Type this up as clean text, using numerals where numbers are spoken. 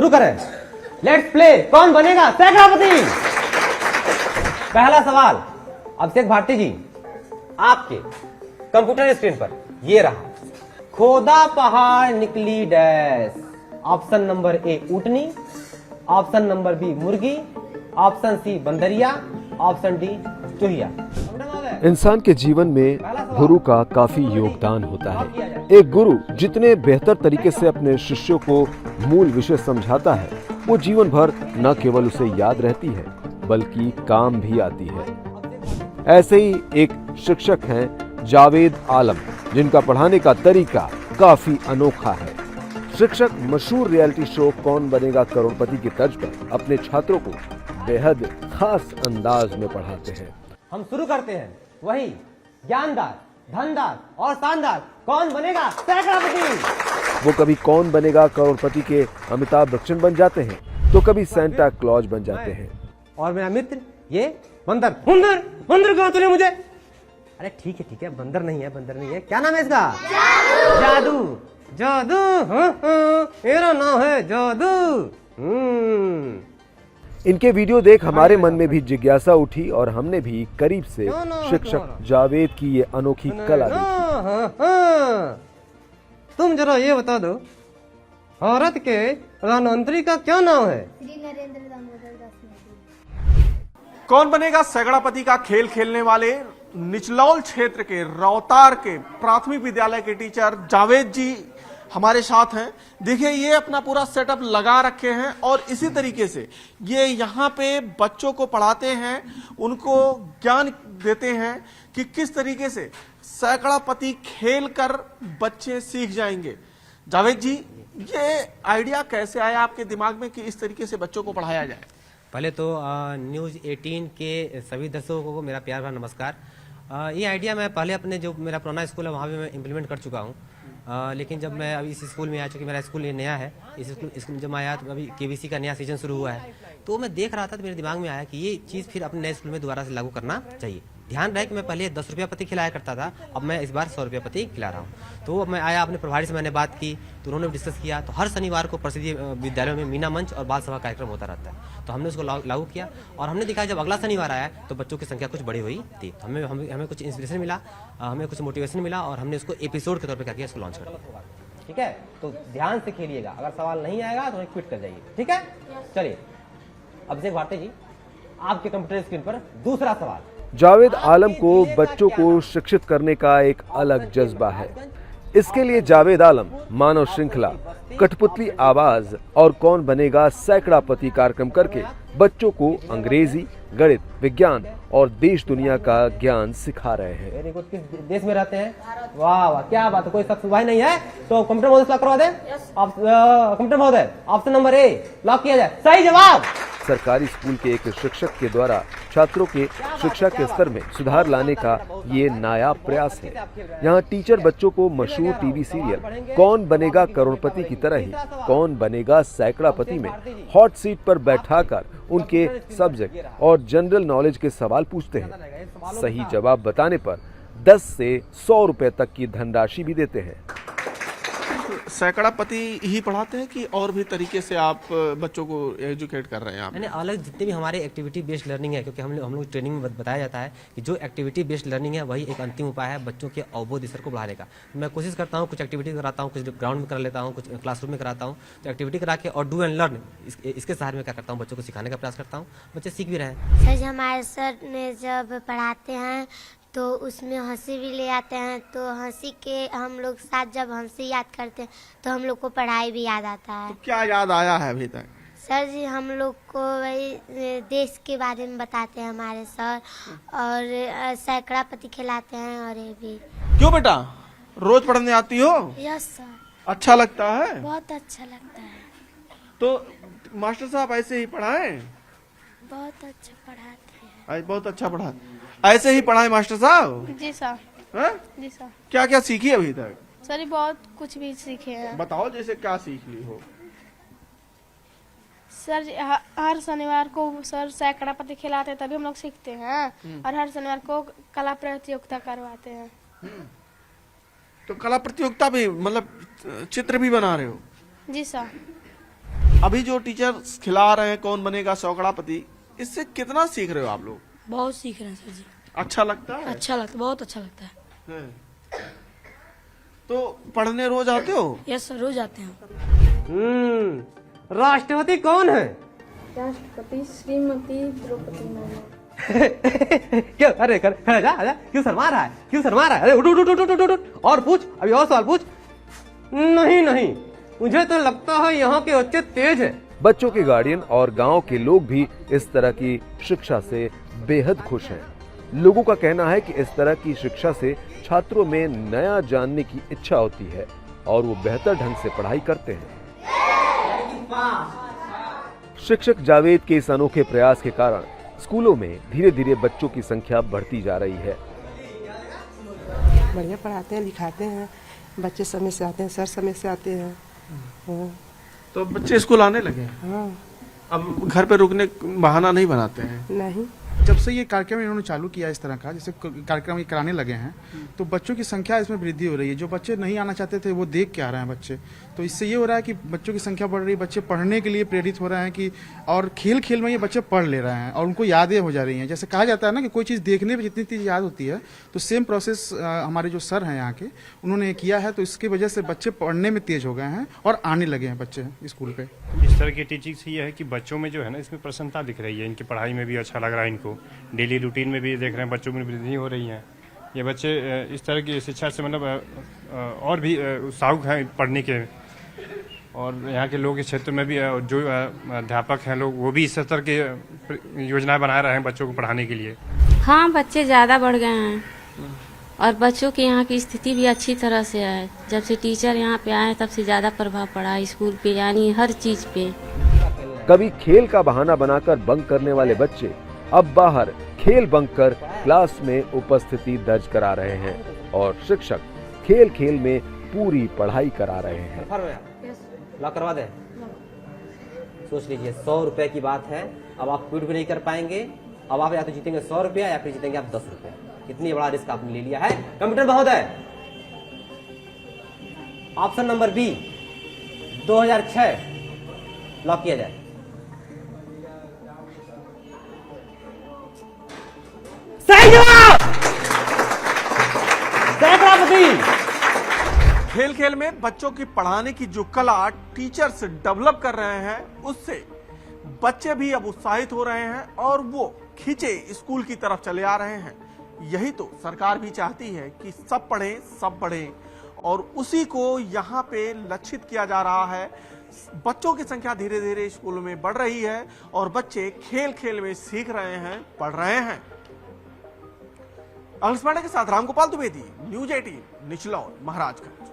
शुरू करें। Let's play. कौन बनेगा सैकड़ापति। पहला सवाल अभिषेक भारती जी, आपके कंप्यूटर स्क्रीन पर ये रहा। खोदा पहाड़ निकली डैश। ऑप्शन नंबर ए ऊँटनी, ऑप्शन नंबर बी मुर्गी, ऑप्शन सी बंदरिया, ऑप्शन डी चूहिया। इंसान के जीवन में गुरु का काफी योगदान होता है। एक गुरु जितने बेहतर तरीके से अपने शिष्यों को मूल विषय समझाता है, वो जीवन भर न केवल उसे याद रहती है बल्कि काम भी आती है। ऐसे ही एक शिक्षक हैं जावेद आलम, जिनका पढ़ाने का तरीका काफी अनोखा है। शिक्षक मशहूर रियलिटी शो कौन बनेगा करोड़पति की तर्ज पर अपने छात्रों को बेहद खास अंदाज में पढ़ाते हैं। हम शुरू करते हैं। वही ज्ञानदार, धनदार और शानदार कौन बनेगा सैकड़ापति। वो कभी कौन बनेगा करोड़पति के अमिताभ बच्चन बन जाते हैं तो कभी सेंटा क्लॉज बन जाते हैं। और मेरा मित्र ये बंदर। बंदर बंदर कहा तूने मुझे। अरे ठीक है, बंदर नहीं है, बंदर नहीं है। क्या नाम है इसका? जादू। जादू, मेरा नाम है जादू। इनके वीडियो देख हमारे मन में भी जिज्ञासा उठी और हमने भी करीब से शिक्षक जावेद की ये अनोखी कला देखी। तुम जरा ये बता दो, भारत के प्रधानमंत्री का क्या नाम है? श्री नरेंद्र दामोदर दास मोदी। कौन बनेगा सैकड़ापति का खेल खेलने वाले निचलौल क्षेत्र के रौतार के प्राथमिक विद्यालय के टीचर जावेद जी हमारे साथ हैं। देखिए, ये अपना पूरा सेटअप लगा रखे हैं और इसी तरीके से ये यहाँ पे बच्चों को पढ़ाते हैं, उनको ज्ञान देते हैं कि किस तरीके से सैकड़ापति खेल कर बच्चे सीख जाएंगे। जावेद जी, ये आइडिया कैसे आया आपके दिमाग में कि इस तरीके से बच्चों को पढ़ाया जाए? पहले तो न्यूज़ 18 के सभी दर्शकों को मेरा प्यार भरा नमस्कार। ये आइडिया मैं पहले अपने जो मेरा पुराना स्कूल है वहाँ भी मैं इम्प्लीमेंट कर चुका हूँ। लेकिन जब मैं अभी इस स्कूल में आया, चूँकि मेरा स्कूल ये नया है, इस स्कूल में जब मैं आया तो अभी केबीसी का नया सीजन शुरू हुआ है, तो मैं देख रहा था तो मेरे दिमाग में आया कि ये चीज़ फिर अपने नए स्कूल में दोबारा से लागू करना चाहिए। ध्यान रहे कि मैं पहले 10 रुपया प्रति खिलाया करता था, अब मैं इस बार 100 रुपया प्रति खिला रहा हूँ। तो मैं आया, अपने प्रभारी से मैंने बात की तो उन्होंने डिस्कस किया। तो हर शनिवार को प्रसिद्ध विद्यालयों में मीना मंच और बाल सभा कार्यक्रम होता रहता है, तो हमने उसको लागू किया और हमने देखा जब अगला शनिवार आया तो बच्चों की संख्या कुछ बड़ी हुई थी। हमें कुछ इंस्पिरेशन मिला, हमें कुछ मोटिवेशन मिला और हमने उसको एपिसोड के तौर पर क्या किया, इसको लॉन्च कर दिया। ठीक है, तो ध्यान से खेलिएगा, अगर सवाल नहीं आएगा तो क्विट कर जाइए। ठीक है, चलिए अभिषेक भारती जी, आपके कंप्यूटर स्क्रीन पर दूसरा सवाल। जावेद आलम को बच्चों को शिक्षित करने का एक अलग जज्बा है। इसके लिए जावेद आलम मानव श्रृंखला, कठपुतली आवाज और कौन बनेगा सैकड़ापति कार्यक्रम करके बच्चों को अंग्रेजी, गणित, विज्ञान और देश दुनिया का ज्ञान सिखा रहे हैं। Very good. किस देश में रहते हैं? वाह वाह, क्या बात है। कोई शख्स भाई नहीं है तो कंप्यूटर महोदय से लॉक करवा दें। कंप्यूटर महोदय, ऑप्शन नंबर ए लॉक किया जाए। सही जवाब। सरकारी स्कूल के एक शिक्षक के द्वारा छात्रों के शिक्षा के स्तर में सुधार लाने का ये नायाब प्रयास है। यहाँ टीचर बच्चों को मशहूर टीवी सीरियल कौन बनेगा करोड़पति की तरह ही कौन बनेगा सैकड़ापति में हॉट सीट पर बैठाकर उनके सब्जेक्ट और जनरल नॉलेज के सवाल पूछते हैं। सही जवाब बताने पर 10 से 100 रुपए तक की धनराशि भी देते हैं। सैकड़ापति ही पढ़ाते हैं कि और भी तरीके से आप बच्चों को एजुकेट कर रहे हैं? आप अलग जितने भी हमारे एक्टिविटी बेस्ड लर्निंग है, क्योंकि हम लोग ट्रेनिंग में बताया जाता है कि जो एक्टिविटी बेस्ड लर्निंग है वही एक अंतिम उपाय है बच्चों के अवबोध स्तर को बढ़ाने का। मैं कोशिश करता हूँ, कुछ एक्टिविटी कराता हूँ, कुछ ग्राउंड में कर लेता हूँ, कुछ क्लासरूम में कराता हूँ। तो एक्टिविटी करा के और डू एंड लर्न इसके सहारे में क्या करता हूँ, बच्चों को सिखाने का प्रयास करता हूँ, बच्चे सीख भी रहे हैं। सर, हमारे सर ने जब पढ़ाते हैं तो उसमें हंसी भी ले आते हैं, तो हंसी के हम लोग साथ जब हंसी याद करते हैं तो हम लोग को पढ़ाई भी याद आता है। तो क्या याद आया है अभी तक? सर जी, हम लोग को वही देश के बारे में बताते हैं हमारे सर, और सैकड़ापति खिलाते हैं और ये भी। क्यों बेटा, रोज पढ़ने आती हो? Yes sir. अच्छा लगता है? बहुत अच्छा लगता है। तो मास्टर साहब ऐसे ही पढ़ाएं? बहुत अच्छा पढ़ाते हैं। आज बहुत अच्छा पढ़ा, ऐसे ही पढ़ाए मास्टर साहब? जी सर। हैं? जी सर। क्या क्या सीखी अभी तक? सर बहुत कुछ भी सीखे हैं। बताओ, जैसे क्या सीख ली हो? सर हर शनिवार को सर सैकड़ापति खिलाते तभी हम लोग सीखते हैं, और हर शनिवार को कला प्रतियोगिता करवाते हैं। तो कला प्रतियोगिता भी, मतलब चित्र भी बना रहे हो? जी सर। अभी जो टीचर खिला रहे हैं कौन बनेगा सैकड़ापति, इससे कितना सीख रहे हो आप लोग? बहुत सीख रहे हैं सर जी। अच्छा लगता है? अच्छा लगता, बहुत अच्छा लगता है। तो पढ़ने रोज आते हो? यस सर, रोज आते हैं। राष्ट्रपति कौन है? राष्ट्रपति श्रीमती द्रौपदी मुर्मू। क्यों? अरे आजा, क्यों शर्मा रहा है? अरे उठ, और पूछ, अभी और सवाल पूछ। नहीं, मुझे तो लगता है यहाँ के बच्चे तेज है। बच्चों के गार्डियन और गांव के लोग भी इस तरह की शिक्षा से बेहद खुश हैं। लोगों का कहना है कि इस तरह की शिक्षा से छात्रों में नया जानने की इच्छा होती है और वो बेहतर ढंग से पढ़ाई करते हैं। शिक्षक जावेद के इस अनोखे प्रयास के कारण स्कूलों में धीरे धीरे बच्चों की संख्या बढ़ती जा रही है। बढ़िया पढ़ाते हैं, लिखाते हैं, बच्चे समय से आते हैं, सर समय से आते हैं। हाँ। तो बच्चे स्कूल आने लगे हैं? हाँ। अब घर पे रुकने बहाना नहीं बनाते हैं? नहीं। जब से ये कार्यक्रम इन्होंने चालू किया इस तरह का, जैसे कार्यक्रम ये कराने लगे हैं, तो बच्चों की संख्या इसमें वृद्धि हो रही है। जो बच्चे नहीं आना चाहते थे वो देख के आ रहे हैं बच्चे, तो इससे ये हो रहा है कि बच्चों की संख्या बढ़ रही है, बच्चे पढ़ने के लिए प्रेरित हो रहे हैं कि और खेल खेल में ये बच्चे पढ़ ले रहे हैं और उनको यादें हो जा रही हैं। जैसे कहा जाता है ना कि कोई चीज़ देखने पर जितनी चीज़ याद होती है, तो सेम प्रोसेस हमारे जो सर हैं यहाँ के, उन्होंने किया है। तो इसकी वजह से बच्चे पढ़ने में तेज हो गए हैं और आने लगे हैं बच्चे स्कूल पे। इस तरह की टीचिंग से ये है कि बच्चों में जो है ना, इसमें प्रसन्नता दिख रही है, इनकी पढ़ाई में भी अच्छा लग रहा है, इनको डेली रूटीन में भी देख रहे हैं बच्चों में वृद्धि हो रही है। ये बच्चे इस तरह की शिक्षा से मतलब और भी उत्साहुक हैं पढ़ने के, और यहाँ के लोग इस क्षेत्र में भी जो अध्यापक हैं लोग, वो भी इस तरह की योजनाएं बना रहे हैं बच्चों को पढ़ाने के लिए। हाँ, बच्चे ज़्यादा बढ़ गए हैं और बच्चों की यहाँ की स्थिति भी अच्छी तरह से है। जब से टीचर यहाँ पे आए तब से ज़्यादा प्रभाव पड़ा है स्कूल पे, यानी हर चीज़ पे। कभी खेल का बहाना बनाकर बंक करने वाले बच्चे अब बाहर खेल बंक कर क्लास में उपस्थिति दर्ज करा रहे हैं और शिक्षक खेल खेल में पूरी पढ़ाई करा रहे हैं। लॉक करवा दे। सोच लीजिए, 100 रुपए की बात है। अब आप क्विट भी नहीं कर पाएंगे। अब आप या तो जीतेंगे 100 रुपया या फिर जीतेंगे आप 10 रुपया। कितनी बड़ा रिस्क आपने ले लिया है। कंप्यूटर बहुत है। ऑप्शन नंबर बी 2006 लॉक किया जाए। सही जवाब। सैकड़ापति। खेल खेल में बच्चों की पढ़ाने की जो कला टीचर्स डेवलप कर रहे हैं, उससे बच्चे भी अब उत्साहित हो रहे हैं और वो खींचे स्कूल की तरफ चले आ रहे हैं। यही तो सरकार भी चाहती है कि सब पढ़ें, सब बढ़ें, और उसी को यहाँ पे लक्षित किया जा रहा है। बच्चों की संख्या धीरे धीरे स्कूलों में बढ़ रही है और बच्चे खेल खेल में सीख रहे हैं, पढ़ रहे हैं। अखिलेश पांडे के साथ रामगोपाल द्विवेदी, न्यूज़ 18, निचलौल, महाराजगंज।